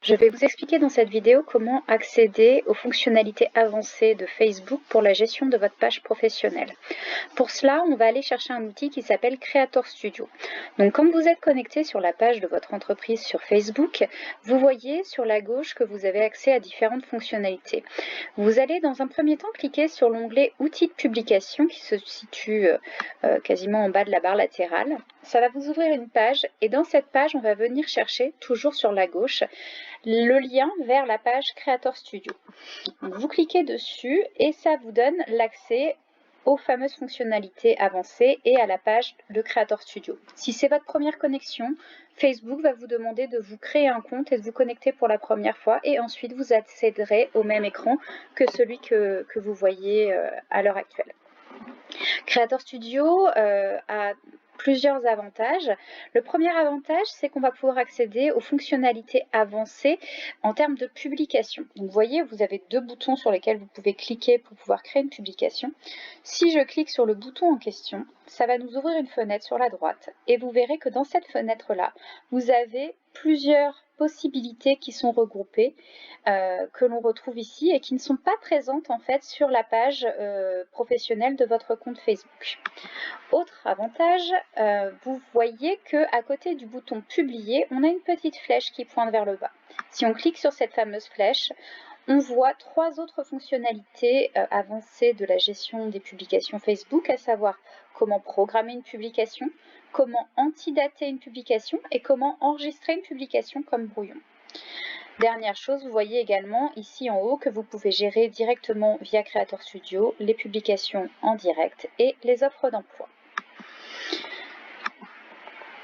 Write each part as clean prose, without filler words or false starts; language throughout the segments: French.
Je vais vous expliquer dans cette vidéo comment accéder aux fonctionnalités avancées de Facebook pour la gestion de votre page professionnelle. Pour cela, on va aller chercher un outil qui s'appelle Creator Studio. Donc, quand vous êtes connecté sur la page de votre entreprise sur Facebook, vous voyez sur la gauche que vous avez accès à différentes fonctionnalités. Vous allez dans un premier temps cliquer sur l'onglet Outils de publication qui se situe quasiment en bas de la barre latérale. Ça va vous ouvrir une page et dans cette page, on va venir chercher, toujours sur la gauche, le lien vers la page Creator Studio. Donc, vous cliquez dessus et ça vous donne l'accès aux fameuses fonctionnalités avancées et à la page de Creator Studio. Si c'est votre première connexion, Facebook va vous demander de vous créer un compte et de vous connecter pour la première fois et ensuite vous accéderez au même écran que celui que vous voyez à l'heure actuelle. Creator Studio a plusieurs avantages. Le premier avantage, c'est qu'on va pouvoir accéder aux fonctionnalités avancées en termes de publication. Donc, vous voyez, vous avez deux boutons sur lesquels vous pouvez cliquer pour pouvoir créer une publication. Si je clique sur le bouton en question, ça va nous ouvrir une fenêtre sur la droite et vous verrez que dans cette fenêtre-là, vous avez plusieurs possibilités qui sont regroupées, que l'on retrouve ici et qui ne sont pas présentes en fait sur la page professionnelle de votre compte Facebook. Autre avantage, vous voyez qu'à côté du bouton publier, on a une petite flèche qui pointe vers le bas. Si on clique sur cette fameuse flèche, on voit trois autres fonctionnalités avancées de la gestion des publications Facebook, à savoir comment programmer une publication, comment antidater une publication et comment enregistrer une publication comme brouillon. Dernière chose, vous voyez également ici en haut que vous pouvez gérer directement via Creator Studio les publications en direct et les offres d'emploi.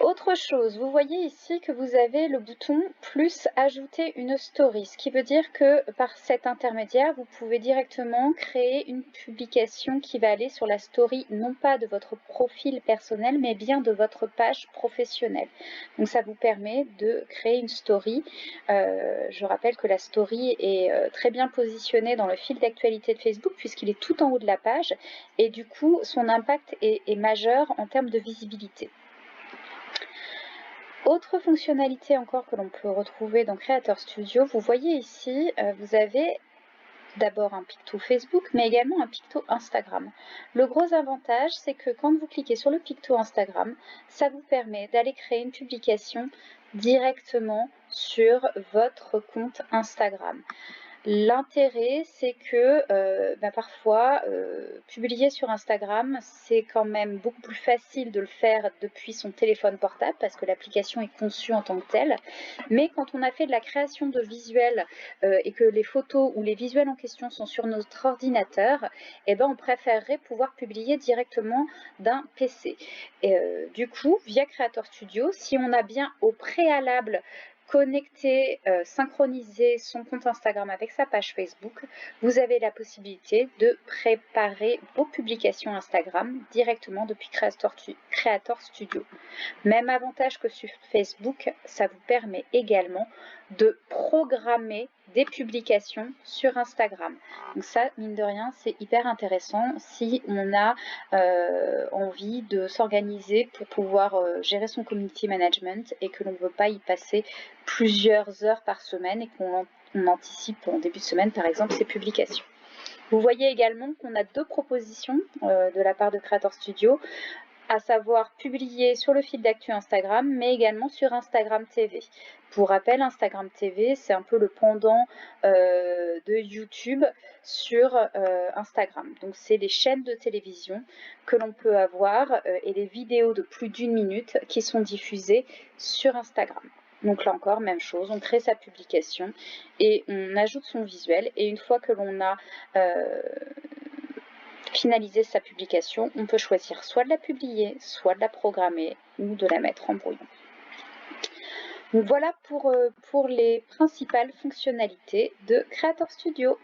Autre chose, vous voyez ici que vous avez le bouton plus ajouter une story, ce qui veut dire que par cet intermédiaire, vous pouvez directement créer une publication qui va aller sur la story, non pas de votre profil personnel, mais bien de votre page professionnelle. Donc ça vous permet de créer une story. Je rappelle que la story est très bien positionnée dans le fil d'actualité de Facebook puisqu'il est tout en haut de la page et du coup, son impact est majeur en termes de visibilité. Autre fonctionnalité encore que l'on peut retrouver dans Creator Studio, vous voyez ici, vous avez d'abord un picto Facebook, mais également un picto Instagram. Le gros avantage, c'est que quand vous cliquez sur le picto Instagram, ça vous permet d'aller créer une publication directement sur votre compte Instagram. L'intérêt, c'est que parfois, publier sur Instagram, c'est quand même beaucoup plus facile de le faire depuis son téléphone portable parce que l'application est conçue en tant que telle. Mais quand on a fait de la création de visuels et que les photos ou les visuels en question sont sur notre ordinateur, on préférerait pouvoir publier directement d'un PC. Et, du coup, via Creator Studio, si on a bien au préalable connecter, synchroniser son compte Instagram avec sa page Facebook, vous avez la possibilité de préparer vos publications Instagram directement depuis Creator Studio. Même avantage que sur Facebook, ça vous permet également de programmer des publications sur Instagram. Donc ça, mine de rien, c'est hyper intéressant si on a envie de s'organiser pour pouvoir gérer son community management et que l'on ne veut pas y passer plusieurs heures par semaine et qu'on anticipe en début de semaine, par exemple, ses publications. Vous voyez également qu'on a deux propositions de la part de Creator Studio, à savoir publier sur le fil d'actu Instagram, mais également sur Instagram TV. Pour rappel, Instagram TV, c'est un peu le pendant de YouTube sur Instagram. Donc, c'est les chaînes de télévision que l'on peut avoir et les vidéos de plus d'1 minute qui sont diffusées sur Instagram. Donc là encore, même chose, on crée sa publication et on ajoute son visuel. Et une fois que l'on a finaliser sa publication, on peut choisir soit de la publier, soit de la programmer ou de la mettre en brouillon. Donc voilà pour les principales fonctionnalités de Creator Studio.